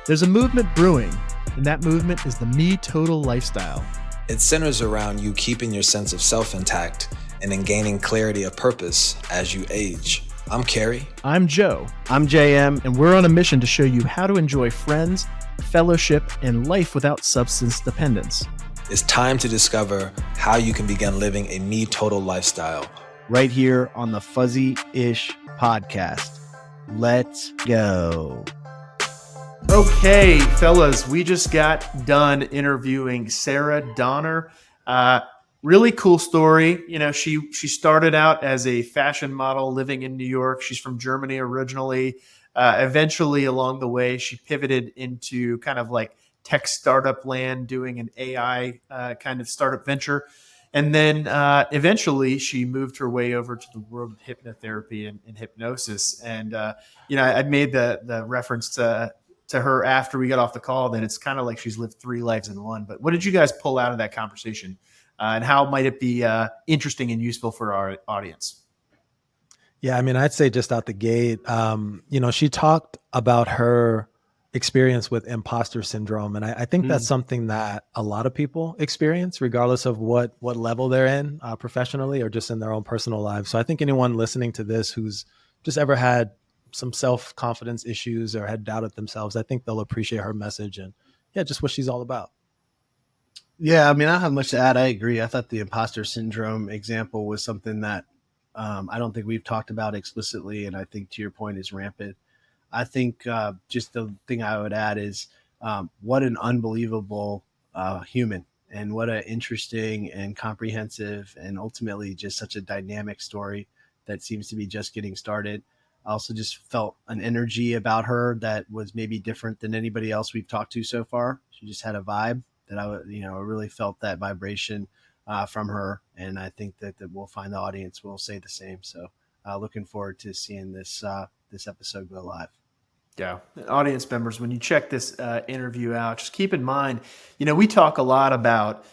There's a movement brewing, and that movement is the Me Total lifestyle. It centers around you keeping your sense of self intact and in gaining clarity of purpose as you age. I'm Carrie. I'm Joe. I'm JM. And we're on a mission to show you how to enjoy friends, fellowship, and life without substance dependence. It's time to discover how you can begin living a Me Total lifestyle. Right here on the FUZZEE'ish podcast. Let's go. Okay, fellas, we just got done interviewing Sarah Donner. Really cool story. You know, she started out as a fashion model living in New York. She's from Germany originally. Eventually, along the way, she pivoted into kind of like tech startup land, doing an AI kind of startup venture. And then eventually she moved her way over to the world of hypnotherapy and hypnosis. And, I made the reference to her after we got off the call that it's kind of like she's lived three lives in one. But what did you guys pull out of that conversation? And how might it be interesting and useful for our audience? Yeah, I mean, I'd say just out the gate, she talked about her experience with imposter syndrome. And I think that's something that a lot of people experience, regardless of what level they're in professionally or just in their own personal lives. So I think anyone listening to this who's just ever had some self-confidence issues or had doubted themselves, I think they'll appreciate her message and just what she's all about. Yeah, I mean, I don't have much to add. I agree. I thought the imposter syndrome example was something that I don't think we've talked about explicitly. And I think to your point is rampant. I think just the thing I would add is what an unbelievable human and what an interesting and comprehensive and ultimately just such a dynamic story that seems to be just getting started. I also just felt an energy about her that was maybe different than anybody else we've talked to so far. She just had a vibe that I really felt that vibration from her. And I think that we'll find the audience will say the same. So looking forward to seeing this episode go live. Yeah. Audience members, when you check this interview out, just keep in mind, we talk a lot about,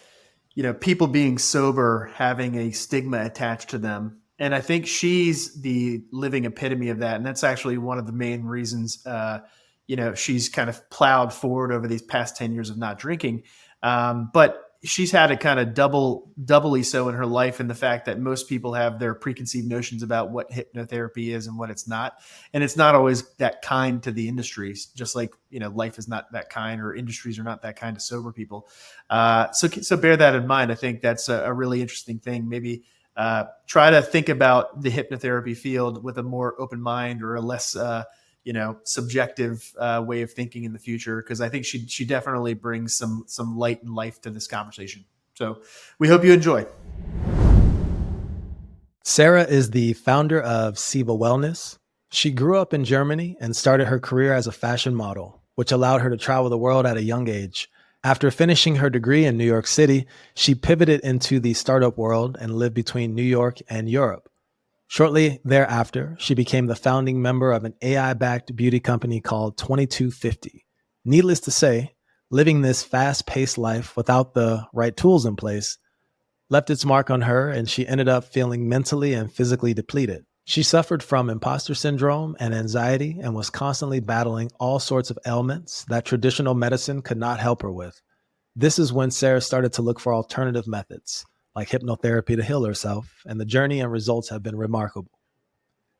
people being sober, having a stigma attached to them. And I think she's the living epitome of that. And that's actually one of the main reasons, she's kind of plowed forward over these past 10 years of not drinking. But she's had it kind of doubly so in her life, in the fact that most people have their preconceived notions about what hypnotherapy is and what it's not. And it's not always that kind to the industries, just like, life is not that kind, or industries are not that kind to sober people. So bear that in mind. I think that's a really interesting thing. Maybe try to think about the hypnotherapy field with a more open mind, or a less, subjective way of thinking in the future, because I think she definitely brings some light and life to this conversation. So we hope you enjoy. Sarah is the founder of Siva Wellness. She grew up in Germany and started her career as a fashion model, which allowed her to travel the world at a young age. After finishing her degree in New York City, she pivoted into the startup world and lived between New York and Europe. Shortly thereafter, she became the founding member of an AI-backed beauty company called 2250. Needless to say, living this fast-paced life without the right tools in place left its mark on her, and she ended up feeling mentally and physically depleted. She suffered from imposter syndrome and anxiety and was constantly battling all sorts of ailments that traditional medicine could not help her with. This is when Sarah started to look for alternative methods, like hypnotherapy, to heal herself, and the journey and results have been remarkable.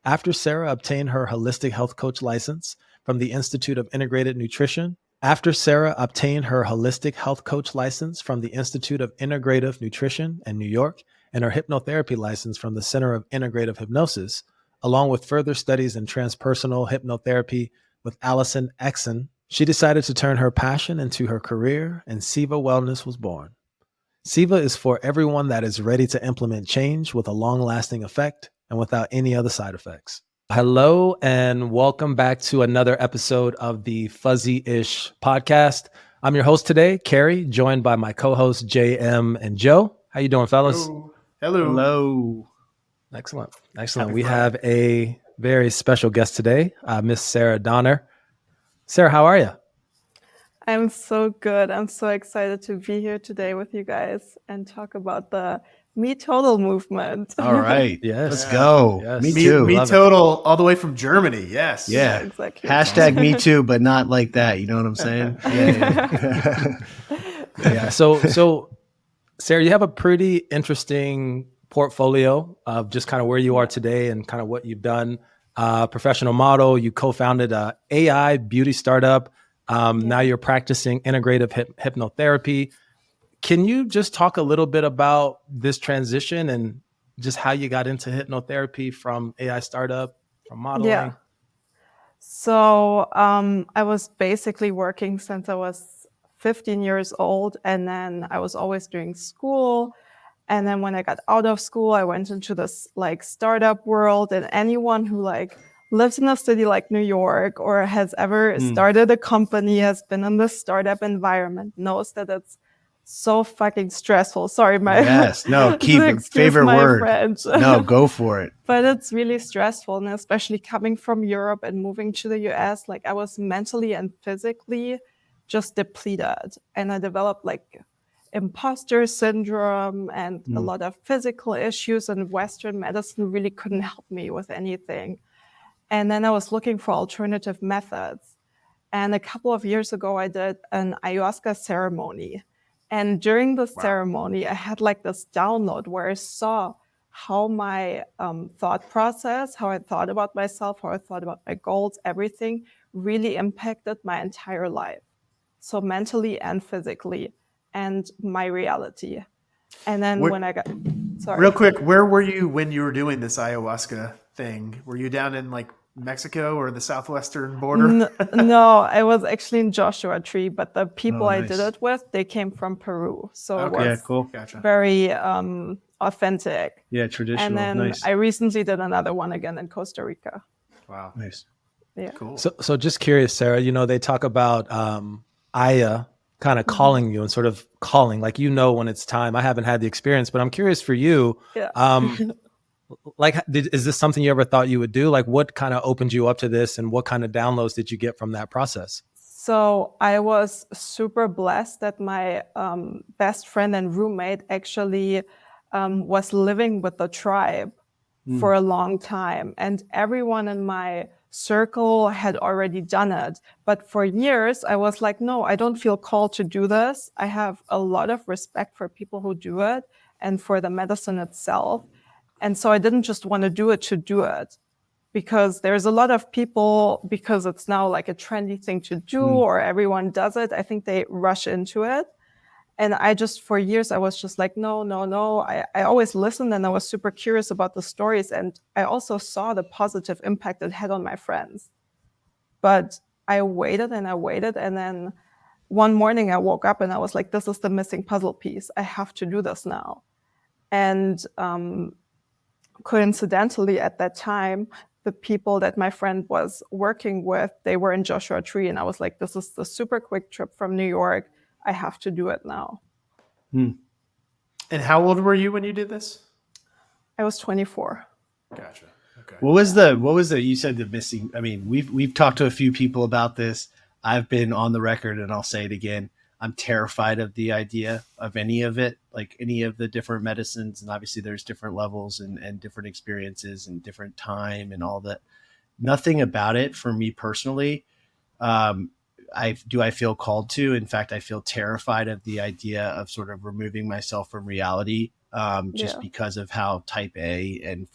After Sarah obtained her holistic health coach license from the Institute of Integrative Nutrition in New York, and her hypnotherapy license from the Center of Integrative Hypnosis, along with further studies in transpersonal hypnotherapy with Allison Exon, she decided to turn her passion into her career, and Siva Wellness was born. Siva is for everyone that is ready to implement change with a long-lasting effect and without any other side effects. Hello, and welcome back to another episode of the FUZZEE'ish podcast. I'm your host today, Carrie, joined by my co-hosts JM and Joe. How you doing, fellas? Hello. Excellent. We have a very special guest today, Miss Sarah Donner. Sarah, how are you? I'm so good. I'm so excited to be here today with you guys and talk about the Me Total movement. All right. Yes. Let's go. Yes. Me Me, too. me Love it. total, all the way from Germany. Yes. Yeah. exactly. Hashtag me too, but not like that. You know what I'm saying? Yeah. Yeah. So Sarah, you have a pretty interesting portfolio of just kind of where you are today and kind of what you've done. Professional model, you co-founded a AI beauty startup. Now you're practicing integrative hypnotherapy. Can you just talk a little bit about this transition and just how you got into hypnotherapy from AI startup, from modeling? Yeah. So I was basically working since I was 15 years old, and then I was always doing school. And then when I got out of school, I went into this like startup world, and anyone who like lives in a city like New York or has ever started a company, has been in the startup environment, knows that it's so fucking stressful. Sorry, my Yes. No, keep excuse favorite my word. French. No, go for it. But it's really stressful, and especially coming from Europe and moving to the US, like I was mentally and physically just depleted, and I developed like imposter syndrome and a lot of physical issues, and Western medicine really couldn't help me with anything. And then I was looking for alternative methods. And a couple of years ago, I did an ayahuasca ceremony. And during the ceremony, I had like this download where I saw how my thought process, how I thought about myself, how I thought about my goals, everything really impacted my entire life. So mentally and physically, and my reality. And then Where- when I got, sorry. Real quick, where were you when you were doing this ayahuasca thing? Were you down in like Mexico or the southwestern border? No, I was actually in Joshua Tree, but the people I nice. did it with, they came from Peru. So it Okay, was cool. Gotcha. very authentic. Yeah, traditional. And then Nice. I recently did another one again in Costa Rica. Wow. Nice. Yeah. Cool. So just curious, Sarah, you know, they talk about Aya kind of calling you and sort of calling, like, you know, when it's time. I haven't had the experience, but I'm curious for you. Yeah. Like, is this something you ever thought you would do? Like, what kind of opened you up to this, and what kind of downloads did you get from that process? So I was super blessed that my best friend and roommate actually was living with the tribe for a long time. And everyone in my circle had already done it. But for years, I was like, no, I don't feel called to do this. I have a lot of respect for people who do it and for the medicine itself. And so I didn't just want to do it, because there's a lot of people, because it's now like a trendy thing to do or everyone does it, I think they rush into it. And I just, for years, I was just like, no. I always listened, and I was super curious about the stories. And I also saw the positive impact it had on my friends. But I waited. And then one morning I woke up and I was like, this is the missing puzzle piece. I have to do this now. And coincidentally, at that time, the people that my friend was working with, they were in Joshua Tree. And I was like, this is the super quick trip from New York. I have to do it now. And how old were you when you did this? I was 24. Gotcha. Okay. What was the you said the missing, I mean, we've talked to a few people about this. I've been on the record, and I'll say it again. I'm terrified of the idea of any of it, like any of the different medicines. And obviously there's different levels and different experiences and different time and all that. Nothing about it for me personally. I feel called to. In fact, I feel terrified of the idea of sort of removing myself from reality, just because of how type A and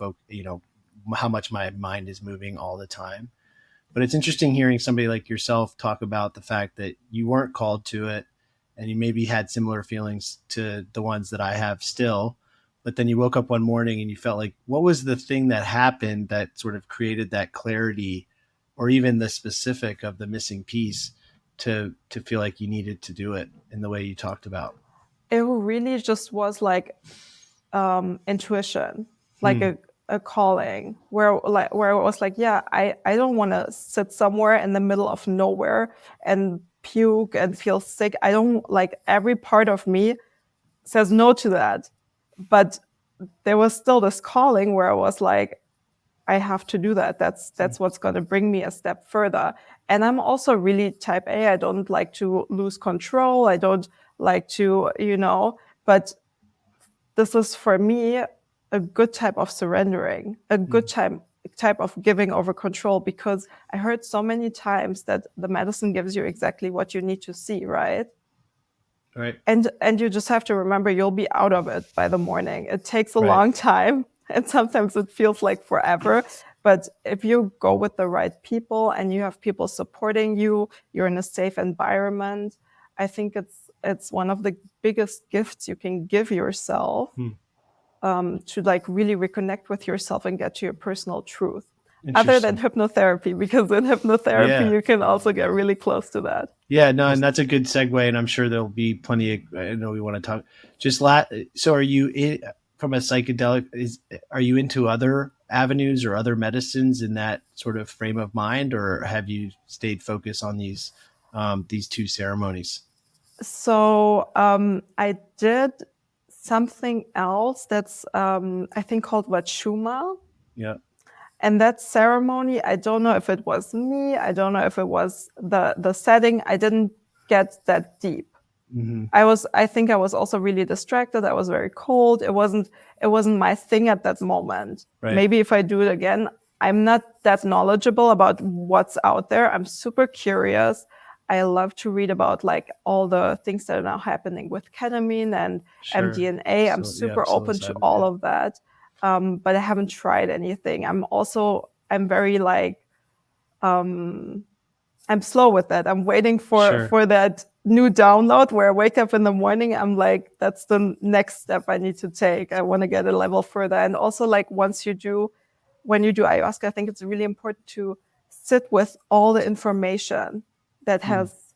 how much my mind is moving all the time. But it's interesting hearing somebody like yourself talk about the fact that you weren't called to it, and you maybe had similar feelings to the ones that I have still. But then you woke up one morning and you felt like, what was the thing that happened that sort of created that clarity, or even the specific of the missing piece to feel like you needed to do it in the way you talked about? It really just was like intuition, like a calling where it was like, yeah, I don't want to sit somewhere in the middle of nowhere and puke and feel sick. I don't, like, every part of me says no to that. But there was still this calling where I was like, I have to do that. That's what's going to bring me a step further. And I'm also really type A. I don't like to lose control. I don't like to, but this is for me a good type of surrendering, a good type of giving over control, because I heard so many times that the medicine gives you exactly what you need to see, right? Right. And you just have to remember you'll be out of it by the morning. It takes a Right. long time, and sometimes it feels like forever. But if you go with the right people and you have people supporting you, you're in a safe environment, I think it's one of the biggest gifts you can give yourself, to like really reconnect with yourself and get to your personal truth. Other than hypnotherapy, because in hypnotherapy you can also get really close to that. Yeah, no, and that's a good segue, and I'm sure there'll be plenty of. I know we want to talk. So, are you from a psychedelic? Are you into other avenues or other medicines in that sort of frame of mind, or have you stayed focused on these two ceremonies? So I did something else that's I think called Wachuma. Yeah. And that ceremony, I don't know if it was me, I don't know if it was the setting. I didn't get that deep. Mm-hmm. I think I was also really distracted. I was very cold. It wasn't my thing at that moment. Right. Maybe if I do it again, I'm not that knowledgeable about what's out there. I'm super curious. I love to read about like all the things that are now happening with ketamine and MDMA. I'm super open to all of that. But I haven't tried anything. I'm very like, I'm slow with that. I'm waiting for that new download where I wake up in the morning. I'm like, that's the next step I need to take. I want to get a level further. And also like when you do ayahuasca, I think it's really important to sit with all the information that has,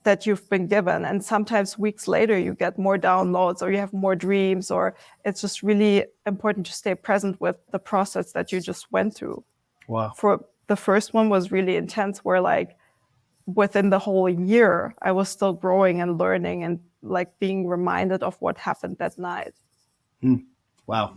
that you've been given. And sometimes weeks later, you get more downloads or you have more dreams, or it's just really important to stay present with the process that you just went through. Wow. For the first one was really intense, where like within the whole year, I was still growing and learning and like being reminded of what happened that night. Wow.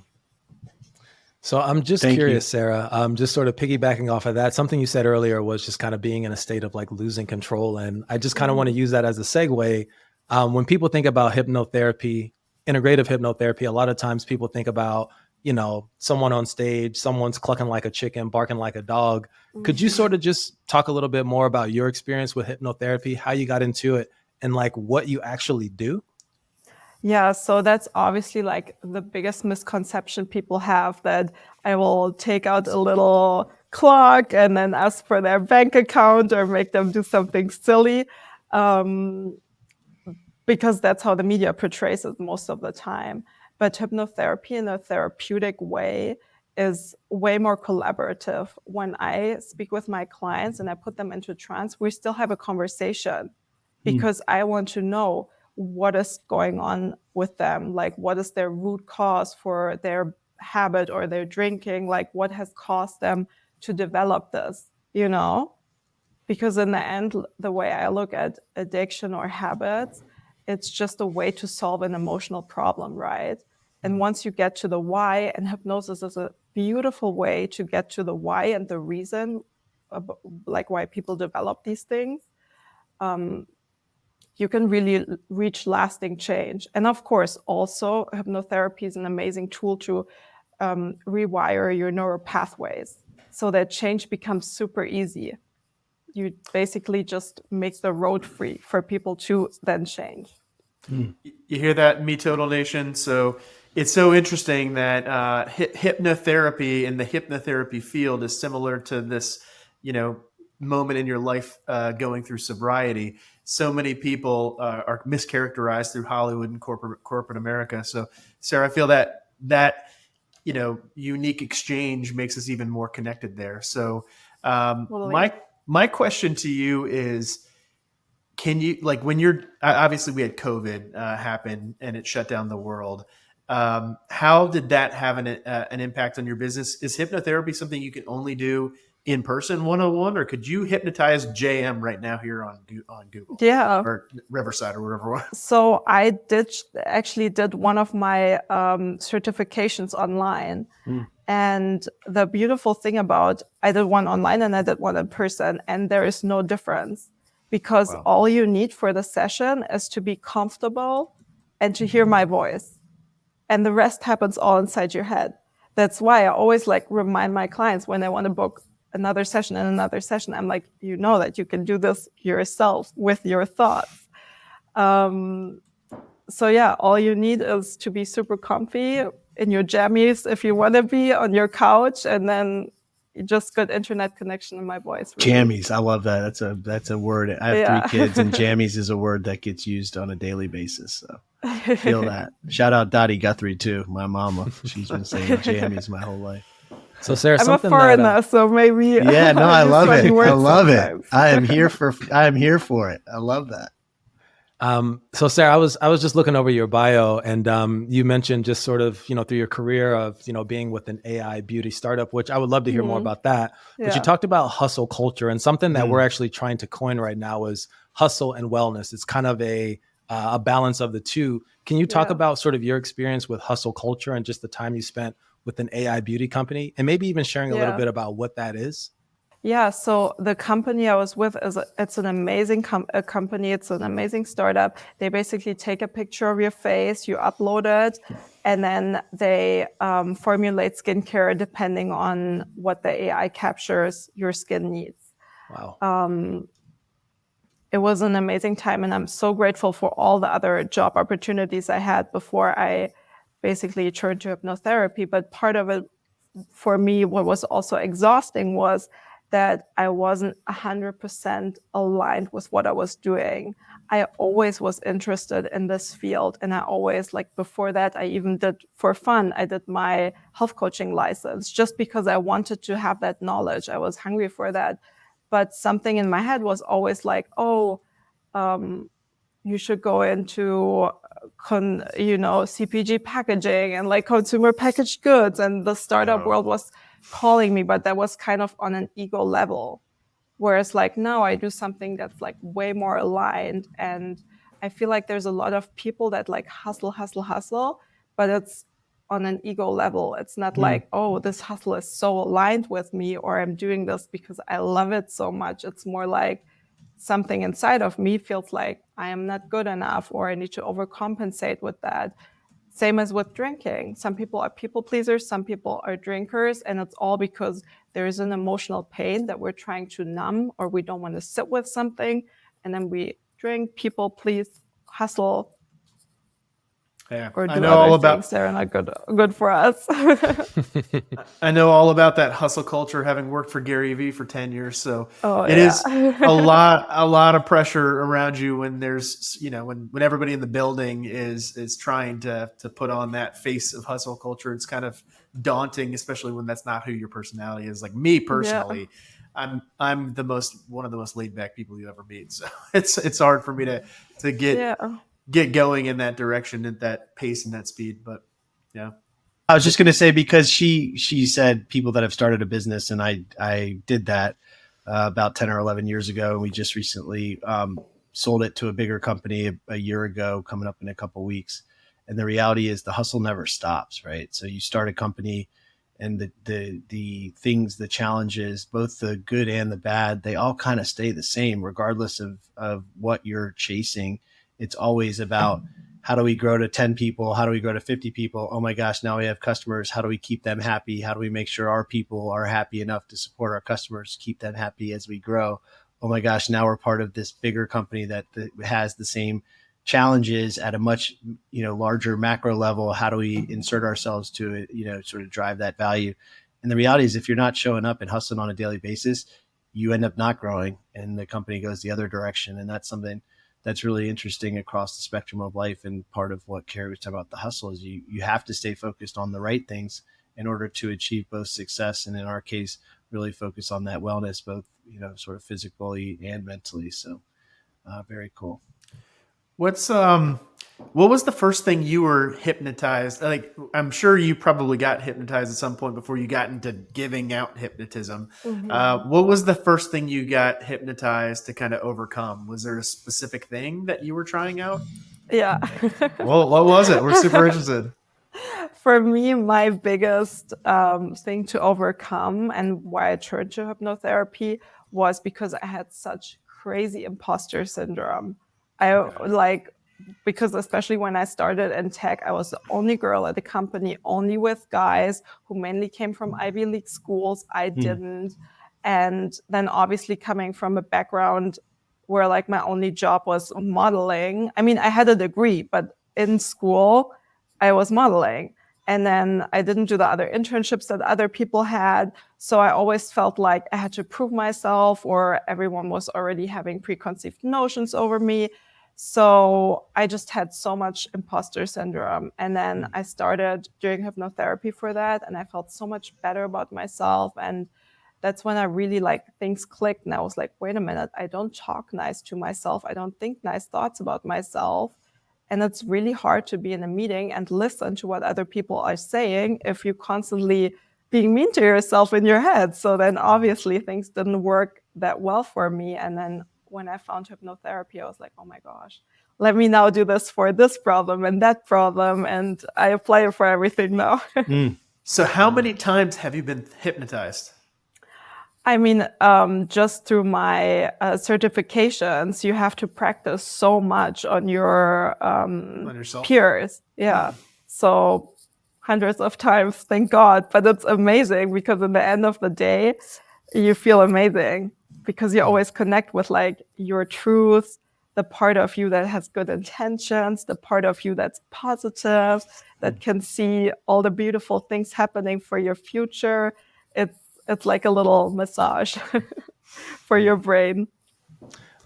So I'm just curious, Sarah, just sort of piggybacking off of that. Something you said earlier was just kind of being in a state of like losing control. And I just kind of want to use that as a segue. When people think about hypnotherapy, integrative hypnotherapy, a lot of times people think about, you know, someone on stage, someone's clucking like a chicken, barking like a dog. Could you sort of just talk a little bit more about your experience with hypnotherapy, how you got into it, and like what you actually do? Yeah, so that's obviously like the biggest misconception people have, that I will take out a little clock and then ask for their bank account or make them do something silly, because that's how the media portrays it most of the time. But hypnotherapy in a therapeutic way is way more collaborative. When I speak with my clients and I put them into trance, we still have a conversation, because I want to know what is going on with them, like what is their root cause for their habit or their drinking, like what has caused them to develop this, you know? Because in the end, the way I look at addiction or habits, it's just a way to solve an emotional problem, right? And once you get to the why, and hypnosis is a beautiful way to get to the why and the reason, like why people develop these things, you can really reach lasting change. And of course, also hypnotherapy is an amazing tool to rewire your neural pathways so that change becomes super easy. You basically just make the road free for people to then change. You hear that, Me Total Nation? So it's so interesting that hypnotherapy in the hypnotherapy field is similar to this, you know, moment in your life going through sobriety. So many people are mischaracterized through Hollywood and corporate America. So, Sarah, I feel that you know, unique exchange makes us even more connected there. So, my question to you is, can you, like, when you're, obviously we had COVID happen and it shut down the world. How did that have an impact on your business? Is hypnotherapy something you can only do in person 101, or could you hypnotize JM right now here on Google? Yeah. Or Riverside or wherever? So I did one of my certifications online. And the beautiful thing about, I did one online and I did one in person, and there is no difference, because all you need for the session is to be comfortable and to hear my voice. and the rest happens all inside your head. That's why I always like remind my clients when they want to book another session and another session. I'm like, you know that you can do this yourself with your thoughts. So yeah, all you need is to be super comfy in your jammies if you want to be on your couch, and then just good internet connection in my voice. Really. Jammies, I love that. That's a word. I have 3 kids, and jammies is a word that gets used on a daily basis. So feel that. Shout out Dottie Guthrie too, my mama. She's been saying jammies my whole life. So Sarah, I'm a foreigner, so maybe. Yeah, no, I love it. I love sometimes. it. I am here for it. I love that. So Sarah, I was just looking over your bio, and you mentioned just sort of, through your career of, being with an AI beauty startup, which I would love to hear more about that. But you talked about hustle culture, and something that we're actually trying to coin right now is hustle and wellness. It's kind of a balance of the two. Can you talk about sort of your experience with hustle culture and just the time you spent with an AI beauty company, and maybe even sharing a little bit about what that is? Yeah, so the company I was with it's an amazing company. It's an amazing startup. They basically take a picture of your face, you upload it, and then they formulate skincare depending on what the AI captures your skin needs. Wow. It was an amazing time, and I'm so grateful for all the other job opportunities I had before I basically turned to hypnotherapy. But part of it for me, what was also exhausting was that I wasn't 100% aligned with what I was doing. I always was interested in this field. And I always, like before that, I even did for fun, I did my health coaching license just because I wanted to have that knowledge. I was hungry for that. But something in my head was always like, you should go into CPG packaging and like consumer packaged goods, and the startup world was calling me, but that was kind of on an ego level. Whereas like now I do something that's like way more aligned, and I feel like there's a lot of people that like hustle, but it's on an ego level. It's not like, oh, this hustle is so aligned with me, or I'm doing this because I love it so much. It's more like something inside of me feels like I am not good enough, or I need to overcompensate with that. Same as with drinking. Some people are people pleasers, some people are drinkers, and it's all because there is an emotional pain that we're trying to numb, or we don't want to sit with something, and then we drink, people please, hustle, or do other things that are not good for us. I know all about that hustle culture, having worked for Gary Vee for 10 years. So it is a lot of pressure around you when there's, when everybody in the building is trying to put on that face of hustle culture. It's kind of daunting, especially when that's not who your personality is. Like me personally, I'm one of the most laid back people you ever meet. So it's hard for me to get going in that direction at that pace and that speed. But yeah, I was just going to say, because she said people that have started a business, and I did that about 10 or 11 years ago. And we just recently sold it to a bigger company a year ago, coming up in a couple of weeks. And the reality is the hustle never stops, right? So you start a company, and the things, the challenges, both the good and the bad, they all kind of stay the same regardless of what you're chasing. It's always about, how do we grow to 10 people? How do we grow to 50 people? Oh my gosh, now we have customers. How do we keep them happy? How do we make sure our people are happy enough to support our customers, keep them happy as we grow? Oh my gosh, now we're part of this bigger company that has the same challenges at a much, larger macro level. How do we insert ourselves to, sort of drive that value? And the reality is, if you're not showing up and hustling on a daily basis, you end up not growing, and the company goes the other direction. And that's something that's really interesting across the spectrum of life. And part of what Carrie was talking about, the hustle, is you have to stay focused on the right things in order to achieve both success, and in our case, really focus on that wellness, both, sort of physically and mentally. So very cool. What was the first thing you were hypnotized? Like, I'm sure you probably got hypnotized at some point before you got into giving out hypnotism. What was the first thing you got hypnotized to kind of overcome? Was there a specific thing that you were trying out? Yeah. Well, what was it? We're super interested. For me, my biggest thing to overcome, and why I turned to hypnotherapy, was because I had such crazy imposter syndrome. because especially when I started in tech, I was the only girl at the company, only with guys who mainly came from Ivy League schools. I didn't. And then obviously coming from a background where like my only job was modeling. I mean, I had a degree, but in school I was modeling. And then I didn't do the other internships that other people had. So I always felt like I had to prove myself, or everyone was already having preconceived notions over me. So I just had so much imposter syndrome. And then I started doing hypnotherapy for that. And I felt so much better about myself. And that's when I really like things clicked. And I was like, wait a minute, I don't talk nice to myself. I don't think nice thoughts about myself. And it's really hard to be in a meeting and listen to what other people are saying if you're constantly being mean to yourself in your head. So then obviously things didn't work that well for me. And then when I found hypnotherapy, I was like, oh my gosh, let me now do this for this problem and that problem. And I apply it for everything now. So how many times have you been hypnotized? I mean, just through my certifications, you have to practice so much on your On yourself? peers. Yeah. So hundreds of times, thank God. But it's amazing because in the end of the day, you feel amazing because you always connect with like your truth, the part of you that has good intentions, the part of you that's positive, that can see all the beautiful things happening for your future. It's like a little massage for your brain.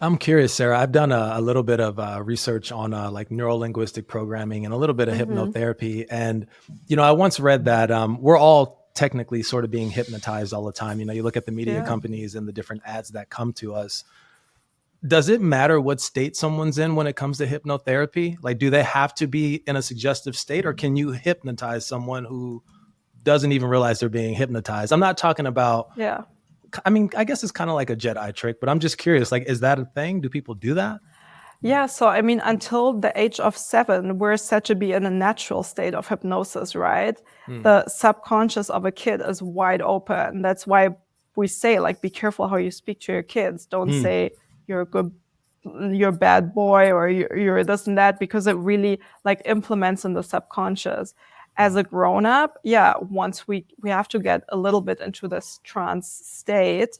I'm curious, Sarah. I've done a little bit of research on like neuro-linguistic programming and a little bit of hypnotherapy. And, I once read that we're all technically sort of being hypnotized all the time. You look at the media companies and the different ads that come to us. Does it matter what state someone's in when it comes to hypnotherapy? Like, do they have to be in a suggestive state, or can you hypnotize someone who doesn't even realize they're being hypnotized? I'm not talking about, I mean, I guess it's kind of like a Jedi trick, but I'm just curious, like, is that a thing? Do people do that? Yeah. So, I mean, until the age of 7, we're said to be in a natural state of hypnosis, right? The subconscious of a kid is wide open. That's why we say, like, be careful how you speak to your kids. Don't say you're a bad boy, or you're this and that, because it really like implements in the subconscious. As a grown-up, once we have to get a little bit into this trance state,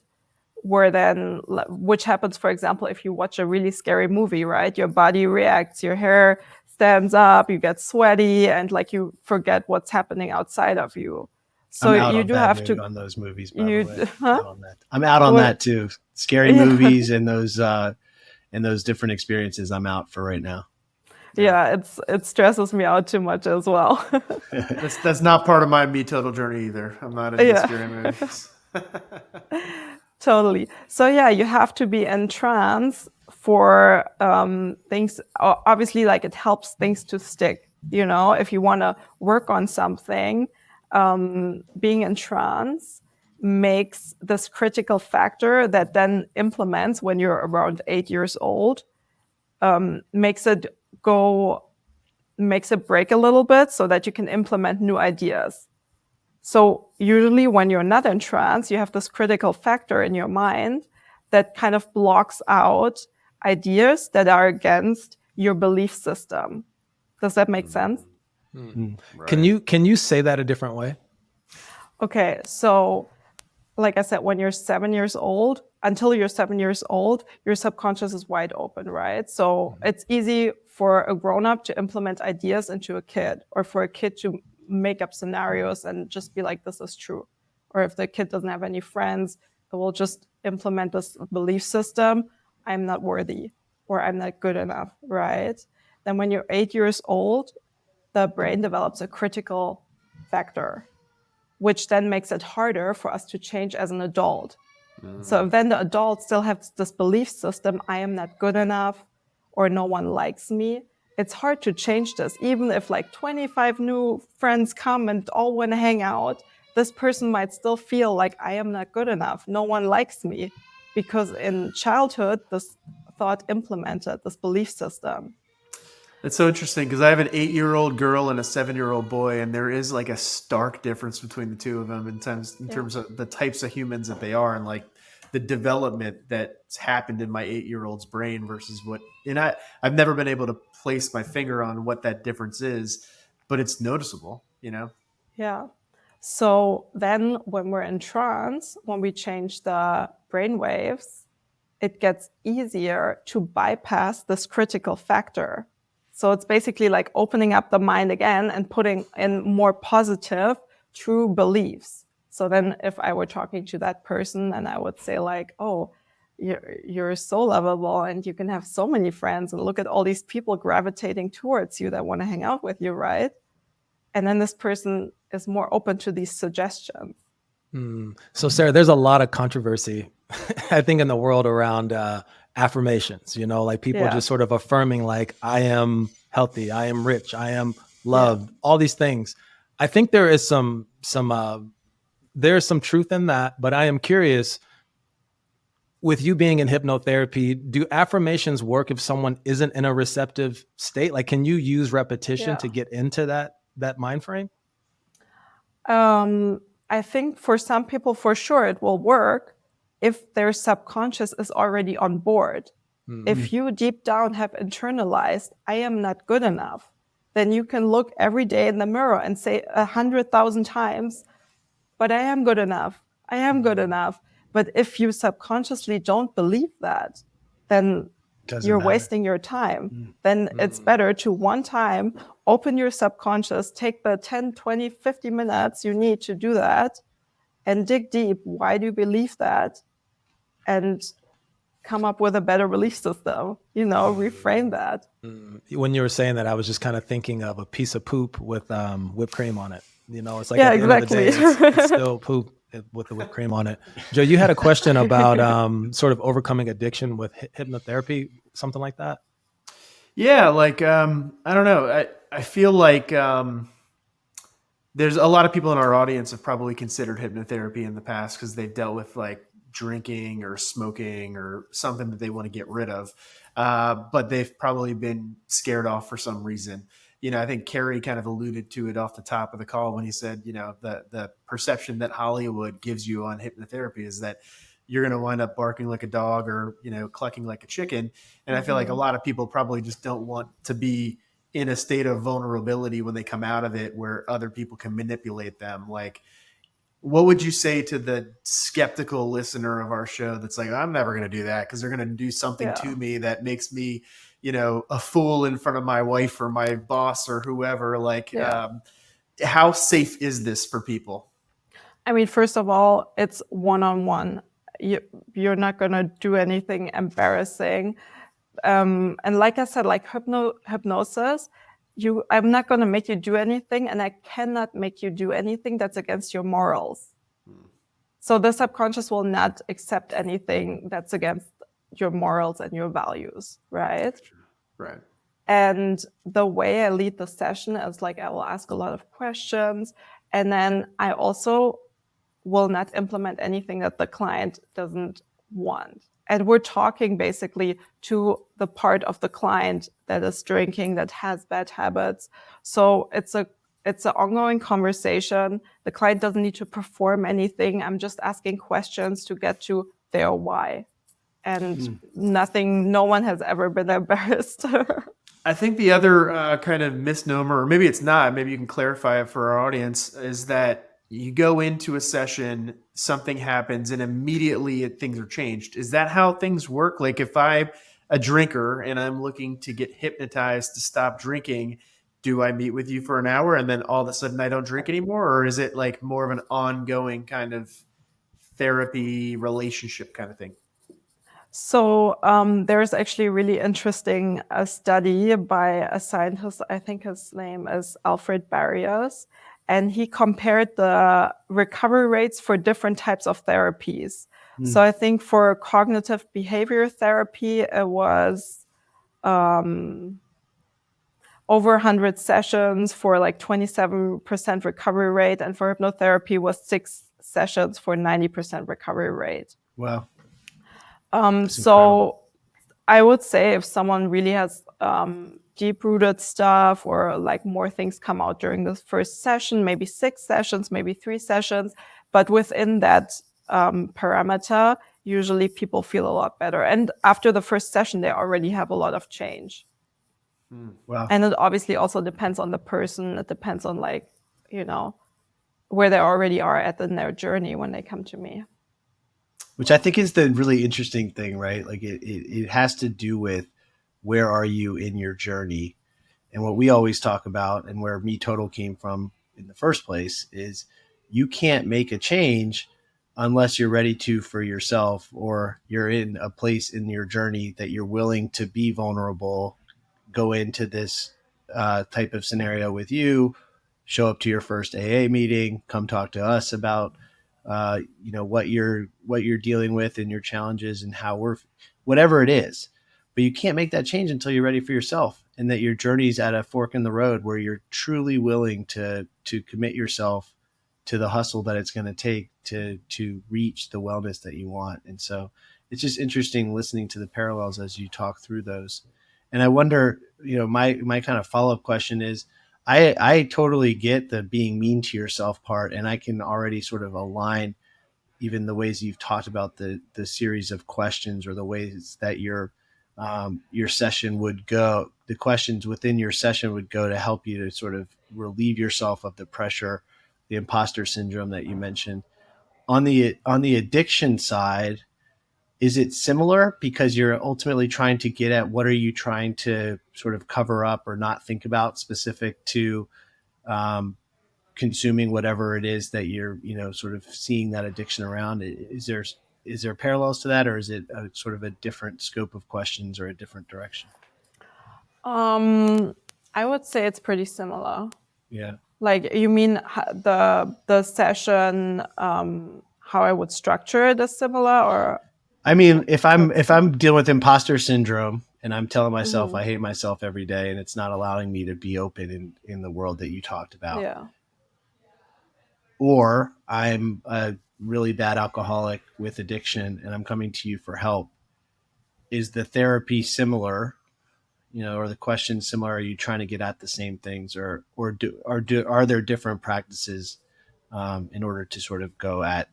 where then, which happens, for example, if you watch a really scary movie, right? Your body reacts, your hair stands up, you get sweaty, and like you forget what's happening outside of you. So you do have to on those movies. By the way. Huh? I'm out on that too. Scary movies and those different experiences. I'm out for right now. Yeah, it stresses me out too much as well. That's not part of my Me Total journey either. I'm not into scary movies. Totally. So you have to be in trance for things. Obviously, like it helps things to stick. If you want to work on something, being in trance makes this critical factor that then implements when you're around 8 years old, makes it break a little bit so that you can implement new ideas. So usually when you're not in trance, you have this critical factor in your mind that kind of blocks out ideas that are against your belief system. Does that make sense? Right. Can you say that a different way? Okay, so like I said, when you're 7 years old, until you're 7 years old, your subconscious is wide open, right? So it's easy for a grown-up to implement ideas into a kid, or for a kid to make up scenarios and just be like, this is true. Or if the kid doesn't have any friends, it will just implement this belief system, I'm not worthy, or I'm not good enough, right? Then when you're 8 years old, the brain develops a critical factor, which then makes it harder for us to change as an adult. So then the adult still has this belief system, I am not good enough, or no one likes me. It's hard to change this. Even if like 25 new friends come and all want to hang out, this person might still feel like I am not good enough. No one likes me, because in childhood, this thought implemented this belief system. It's so interesting because I have an 8-year-old girl and a 7-year-old boy, and there is like a stark difference between the two of them in terms of the types of humans that they are, and like the development that's happened in my 8-year-old's brain versus I've never been able to place my finger on what that difference is, but it's noticeable, Yeah. So then when we're in trance, when we change the brain waves, it gets easier to bypass this critical factor. So it's basically like opening up the mind again and putting in more positive, true beliefs. So then if I were talking to that person and I would say like, oh, you're so lovable and you can have so many friends and look at all these people gravitating towards you that want to hang out with you, right? And then this person is more open to these suggestions. So Sarah, there's a lot of controversy, I think, in the world around affirmations, like people just sort of affirming like, I am healthy, I am rich, I am loved, all these things. I think there is there's some truth in that, but I am curious, with you being in hypnotherapy, do affirmations work if someone isn't in a receptive state? Like, can you use repetition to get into that mind frame? I think for some people, for sure, it will work if their subconscious is already on board. Mm-hmm. If you deep down have internalized, I am not good enough, then you can look every day in the mirror and say 100,000 times, but I am good enough. I am good enough. But if you subconsciously don't believe that, then you're wasting your time. Then it's better to one time open your subconscious, take the 10, 20, 50 minutes you need to do that and dig deep. Why do you believe that? And come up with a better belief system, reframe that. When you were saying that, I was just kind of thinking of a piece of poop with whipped cream on it. It's like at the end of the day, it's still poop with the whipped cream on it. Joe, you had a question about sort of overcoming addiction with hypnotherapy, something like that? Yeah, like, I don't know. I feel like there's a lot of people in our audience have probably considered hypnotherapy in the past because they've dealt with like drinking or smoking or something that they want to get rid of. But they've probably been scared off for some reason. I think Carrie kind of alluded to it off the top of the call when he said, the perception that Hollywood gives you on hypnotherapy is that you're going to wind up barking like a dog or, clucking like a chicken. And I feel like a lot of people probably just don't want to be in a state of vulnerability when they come out of it where other people can manipulate them. Like, what would you say to the skeptical listener of our show that's like, I'm never going to do that because they're going to do something to me that makes me, a fool in front of my wife or my boss or whoever? Like, how safe is this for people? I mean, first of all, it's one-on-one. You're not going to do anything embarrassing. And like I said, like hypnosis, I'm not going to make you do anything, and I cannot make you do anything that's against your morals. So the subconscious will not accept anything that's against your morals and your values, right? Right. And the way I lead the session is like I will ask a lot of questions, and then I also will not implement anything that the client doesn't want. And we're talking basically to the part of the client that is drinking, that has bad habits. So it's an ongoing conversation. The client doesn't need to perform anything. I'm just asking questions to get to their why. And no one has ever been embarrassed. I think the other kind of misnomer, or maybe it's not, maybe you can clarify it for our audience, is that you go into a session, something happens, and immediately things are changed. Is that how things work? Like if I'm a drinker and I'm looking to get hypnotized to stop drinking, do I meet with you for an hour and then all of a sudden I don't drink anymore? Or is it like more of an ongoing kind of therapy relationship kind of thing? So there's actually a really interesting study by a scientist, I think his name is Alfred Barrios, and he compared the recovery rates for different types of therapies. So I think for cognitive behavior therapy, it was over 100 sessions for like 27% recovery rate, and for hypnotherapy was 6 sessions for 90% recovery rate. Wow. So I would say if someone really has deep-rooted stuff or like more things come out during the first session, maybe 6 sessions, maybe 3 sessions, but within that parameter, usually people feel a lot better. And after the first session, they already have a lot of change. Wow. And it obviously also depends on the person. It depends on like, where they already are in their journey when they come to me. Which I think is the really interesting thing, right? Like it has to do with where are you in your journey. And what we always talk about, and where Me Total came from in the first place, is you can't make a change unless you're ready to for yourself, or you're in a place in your journey that you're willing to be vulnerable, go into this type of scenario with you, show up to your first AA meeting, come talk to us about what you're dealing with and your challenges and how whatever it is. But you can't make that change until you're ready for yourself, and that your journey's at a fork in the road where you're truly willing to commit yourself to the hustle that it's going to take to reach the wellness that you want. And so it's just interesting listening to the parallels as you talk through those. And I wonder, my kind of follow-up question is, I totally get the being mean to yourself part, and I can already sort of align even the ways you've talked about the series of questions, or the ways that your session would go, the questions within your session would go to help you to sort of relieve yourself of the pressure, the imposter syndrome that you mentioned. On the addiction side, is it similar, because you're ultimately trying to get at what are you trying to sort of cover up or not think about specific to consuming whatever it is that you're, sort of seeing that addiction around? Is there parallels to that, or is it a sort of a different scope of questions or a different direction? I would say it's pretty similar. Yeah. Like, you mean the session, how I would structure it is similar, or? I mean, if I'm dealing with imposter syndrome and I'm telling myself I hate myself every day, and it's not allowing me to be open in the world that you talked about. Yeah. Or I'm a really bad alcoholic with addiction and I'm coming to you for help. Is the therapy similar, or the question similar? Are you trying to get at the same things, or are there different practices in order to sort of go at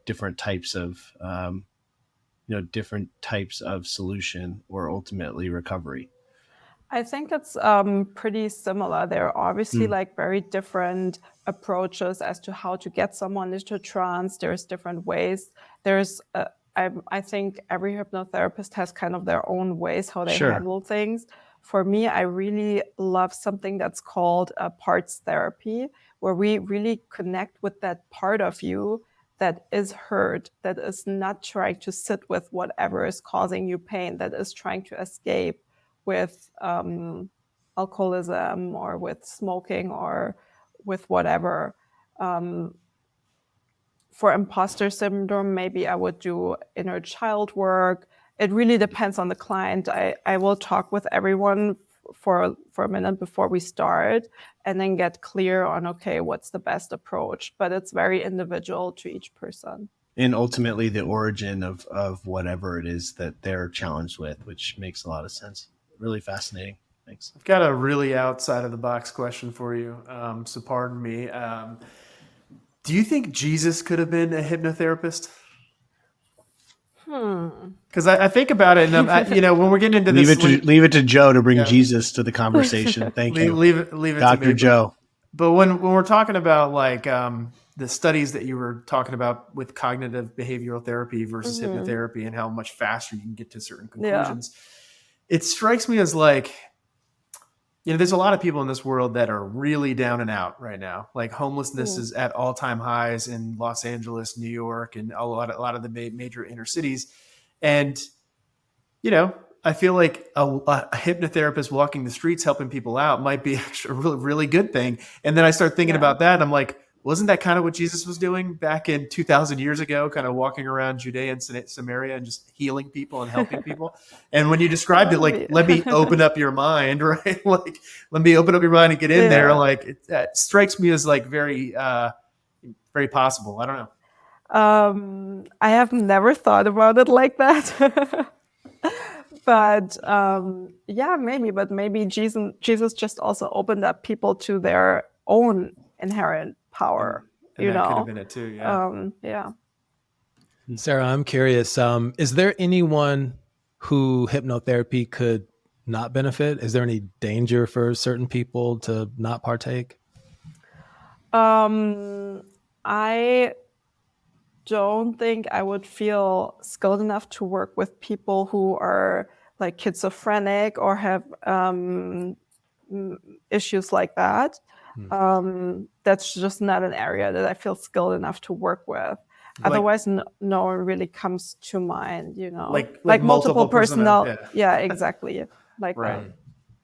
different types of solution, or ultimately recovery? I think it's pretty similar. There are obviously like very different approaches as to how to get someone into trance. There's different ways. I think every hypnotherapist has kind of their own ways how they handle things. For me, I really love something that's called a parts therapy, where we really connect with that part of you that is hurt, that is not trying to sit with whatever is causing you pain, that is trying to escape with alcoholism or with smoking or with whatever. For imposter syndrome, maybe I would do inner child work. It really depends on the client. I will talk with everyone for a minute before we start, and then get clear on, okay, what's the best approach? But it's very individual to each person. And ultimately the origin of whatever it is that they're challenged with, which makes a lot of sense. Really fascinating. Thanks. I've got a really outside of the box question for you. So pardon me. Do you think Jesus could have been a hypnotherapist? Because I think about it, and when we're getting into this, leave it to Joe to bring Jesus to the conversation. Thank you. Leave it, Dr. to me. Joe. But when we're talking about like the studies that you were talking about with cognitive behavioral therapy versus hypnotherapy, and how much faster you can get to certain conclusions, it strikes me as like, there's a lot of people in this world that are really down and out right now. Like homelessness is at all-time highs in Los Angeles, New York, and a lot of the major inner cities. And, I feel like a hypnotherapist walking the streets helping people out might be actually a really, really good thing. And then I start thinking about that. And I'm like, wasn't that kind of what Jesus was doing back in 2,000 years ago, kind of walking around Judea and Samaria and just healing people and helping people? And when you described it, like, let me open up your mind, right? Like, let me open up your mind and get in there. Like, that strikes me as like very, very possible. I don't know. I have never thought about it like that. But maybe. But maybe Jesus just also opened up people to their own inherent power. And that could have been it too. Yeah. Sarah, I'm curious. Is there anyone who hypnotherapy could not benefit? Is there any danger for certain people to not partake? I don't think I would feel skilled enough to work with people who are like schizophrenic or have issues like that. That's just not an area that I feel skilled enough to work with. Otherwise, no one really comes to mind, you know, like multiple personality. personality. Yeah, exactly. Like Right. that.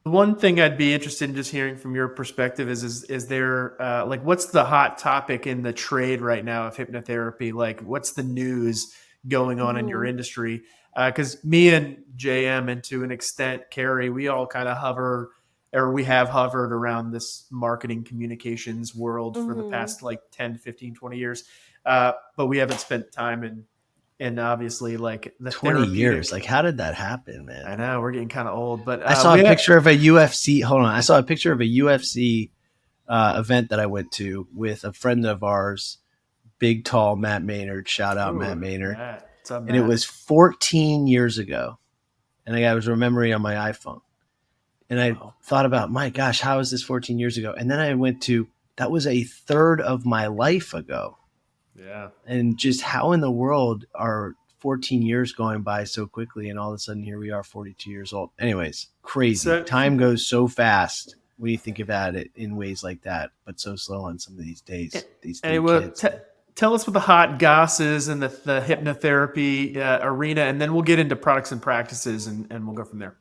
The one thing I'd be interested in just hearing from your perspective is there like what's the hot topic in the trade right now of hypnotherapy? Like what's the news going on in your industry? Because me and JM and to an extent Carrie, we all kind of hover or we have hovered around this marketing communications world for the past like 10, 15, 20 years. But we haven't spent time in obviously like the 20 therapeutic. years. Like, how did that happen, man? I know we're getting kind of old, but I saw a picture of a UFC. Hold on. I saw a picture of a UFC event that I went to with a friend of ours, big, tall Matt Maynard. Shout out Matt Maynard. What's up, Matt? And it was 14 years ago. And I was remembering on my iPhone. And I thought about, my gosh, how is this 14 years ago? And then I went to, that was a third of my life ago. Yeah. And just how in the world are 14 years going by so quickly, and all of a sudden here we are 42 years old. Anyways, crazy. Time goes so fast when you think about it in ways like that, but so slow on some of these days. These kids. Tell us what the hot goss is in the hypnotherapy arena, and then we'll get into products and practices, and we'll go from there.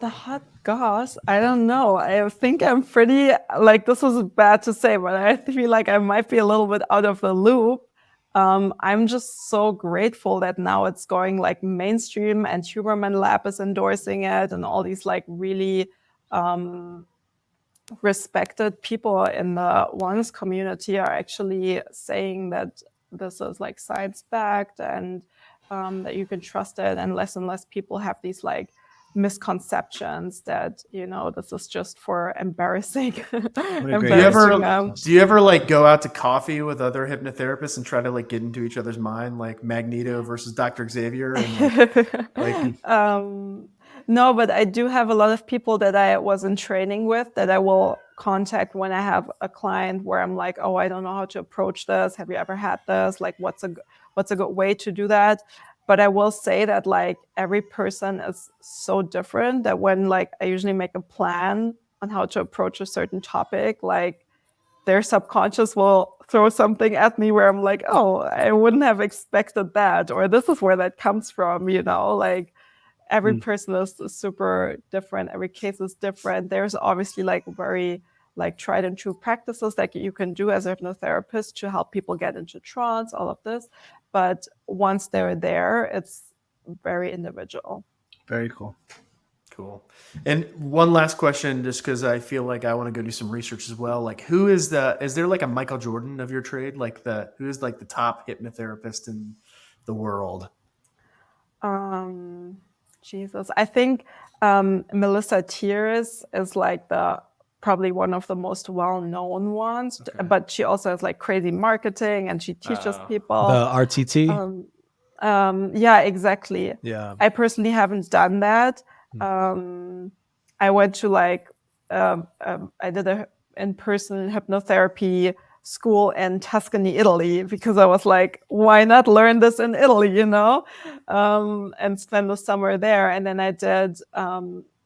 The hot goss? I don't know. I think I'm pretty, like, this is bad to say, but I feel like I might be a little bit out of the loop. I'm just so grateful that now it's going like mainstream and Huberman Lab is endorsing it, and all these like really respected people in the wellness community are actually saying that this is like science backed and that you can trust it, and less people have these like misconceptions that, you know, this is just for embarrassing. Do you ever like go out to coffee with other hypnotherapists and try to like get into each other's mind, like Magneto versus Dr. Xavier? And no, but I do have a lot of people that I was in training with that I will contact when I have a client where I'm like, oh, I don't know how to approach this. Have you ever had this? Like, what's a good way to do that? But I will say that like every person is so different that when like I usually make a plan on how to approach a certain topic, like their subconscious will throw something at me where I'm like, oh, I wouldn't have expected that, or this is where that comes from, you know, like every person is super different. Every case is different. There's obviously like very like tried and true practices that you can do as a hypnotherapist to help people get into trance, all of this. But once they're there, it's very individual. Very cool. Cool. And one last question, just because I feel like I want to go do some research as well. Like, is there like a Michael Jordan of your trade? Like who is like the top hypnotherapist in the world? Jesus. I think Melissa Tiers is like probably one of the most well-known ones, but she also has like crazy marketing and she teaches people. The RTT? Yeah, exactly. Yeah. I personally haven't done that. I went to like, I did a in-person hypnotherapy school in Tuscany, Italy, because I was like, why not learn this in Italy, you know, and spend the summer there. And then I did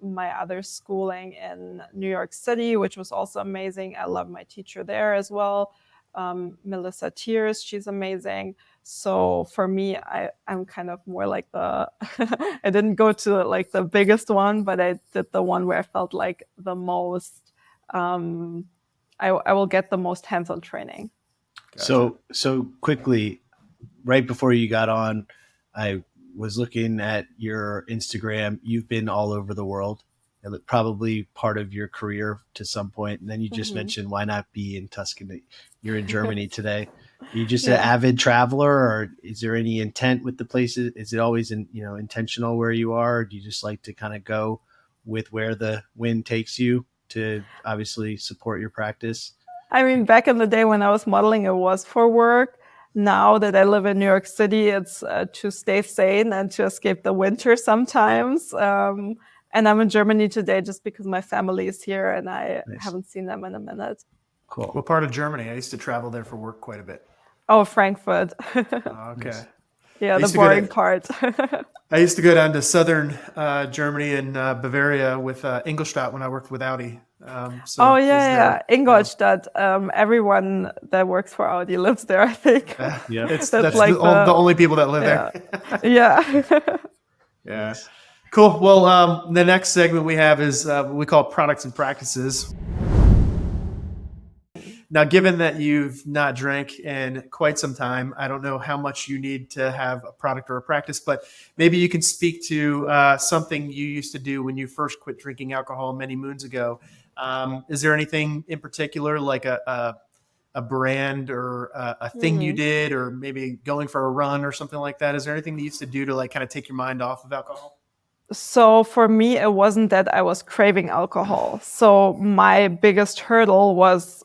my other schooling in New York City, which was also amazing. I love my teacher there as well. Melissa Tiers, she's amazing. So for me, I'm kind of more like I didn't go to like the biggest one, but I did the one where I felt like the most, I will get the most hands-on training. Gotcha. So quickly, right before you got on, I was looking at your Instagram. You've been all over the world, probably part of your career to some point. And then you just mentioned, why not be in Tuscany? You're in Germany today. Are you just an avid traveler, or is there any intent with the places? Is it always intentional where you are? Or do you just like to kind of go with where the wind takes you to obviously support your practice? I mean, back in the day when I was modeling, it was for work. now that I live in New York City, it's to stay sane and to escape the winter sometimes. And I'm in Germany today just because my family is here and I haven't seen them in a minute. Cool. What part of Germany? I used to travel there for work quite a bit. Oh, Frankfurt. Okay. Yeah, I the used to go to- boring part. I used to go down to southern Germany and Bavaria with Ingolstadt when I worked with Audi. So Oh, is yeah. there- Ingolstadt. Everyone that works for Audi lives there, I think. Yeah. That's like the only people that live yeah. there. Yeah. Yeah. Cool. Well, the next segment we have is what we call products and practices. Now, given that you've not drank in quite some time, I don't know how much you need to have a product or a practice, but maybe you can speak to something you used to do when you first quit drinking alcohol many moons ago. Is there anything in particular, like a brand or a thing you did, or maybe going for a run or something like that? Is there anything that you used to do to like kind of take your mind off of alcohol? So for me, it wasn't that I was craving alcohol. So my biggest hurdle was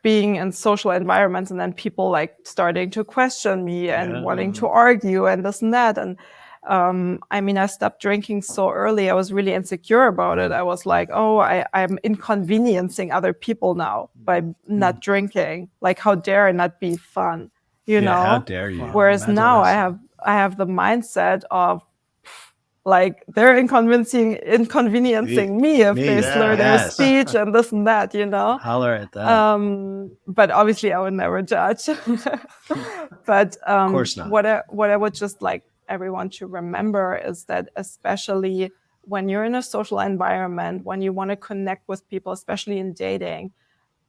being in social environments and then people like starting to question me and wanting to argue and this and that. And I mean, I stopped drinking so early. I was really insecure about it. I was like, oh, I'm inconveniencing other people now by not drinking. Like, how dare I not be fun, you know? How dare you? Whereas Imagine now this. I have the mindset of like they're inconveniencing me if they slur their yes. speech and this and that, you know? Holler at that. But obviously I would never judge. But Of course not. what I would just like everyone to remember is that especially when you're in a social environment, when you want to connect with people, especially in dating,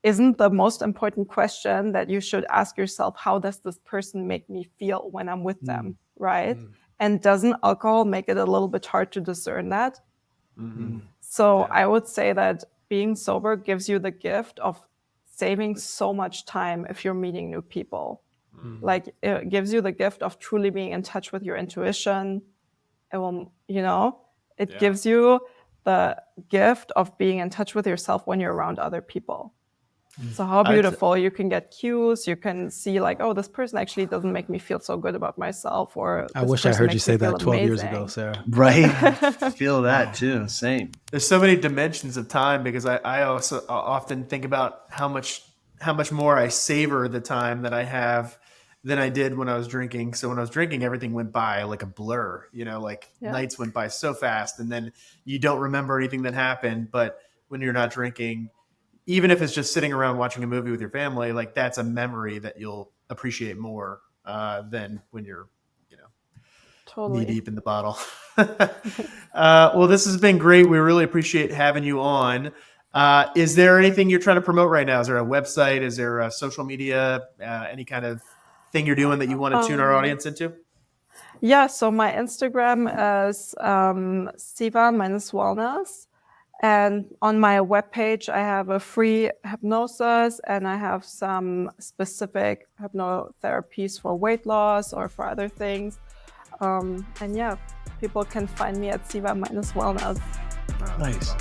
isn't the most important question that you should ask yourself, how does this person make me feel when I'm with them, right? And doesn't alcohol make it a little bit hard to discern that? So I would say that being sober gives you the gift of saving so much time if you're meeting new people. Like it gives you the gift of truly being in touch with your intuition. It will, you know, it gives you the gift of being in touch with yourself when you're around other people. So how beautiful. You can get cues. You can see like, oh, this person actually doesn't make me feel so good about myself. Or I this wish I person heard you makes me say feel that 12 years amazing. ago, Sarah. Right? Feel that too. Same. There's so many dimensions of time because I also often think about how much more I savor the time that I have than I did when I was drinking. So when I was drinking, everything went by like a blur, you know, like nights went by so fast and then you don't remember anything that happened. But when you're not drinking, even if it's just sitting around watching a movie with your family, like that's a memory that you'll appreciate more than when you're, you know, Totally. knee deep in the bottle. Well, this has been great. We really appreciate having you on. Is there anything you're trying to promote right now? Is there a website? Is there a social media? Any kind of thing you're doing that you want to tune our audience into? Yeah, so my Instagram is Siva-Wellness. And on my webpage, I have a free hypnosis and I have some specific hypnotherapies for weight loss or for other things. And yeah, people can find me at Siva-Wellness. Nice.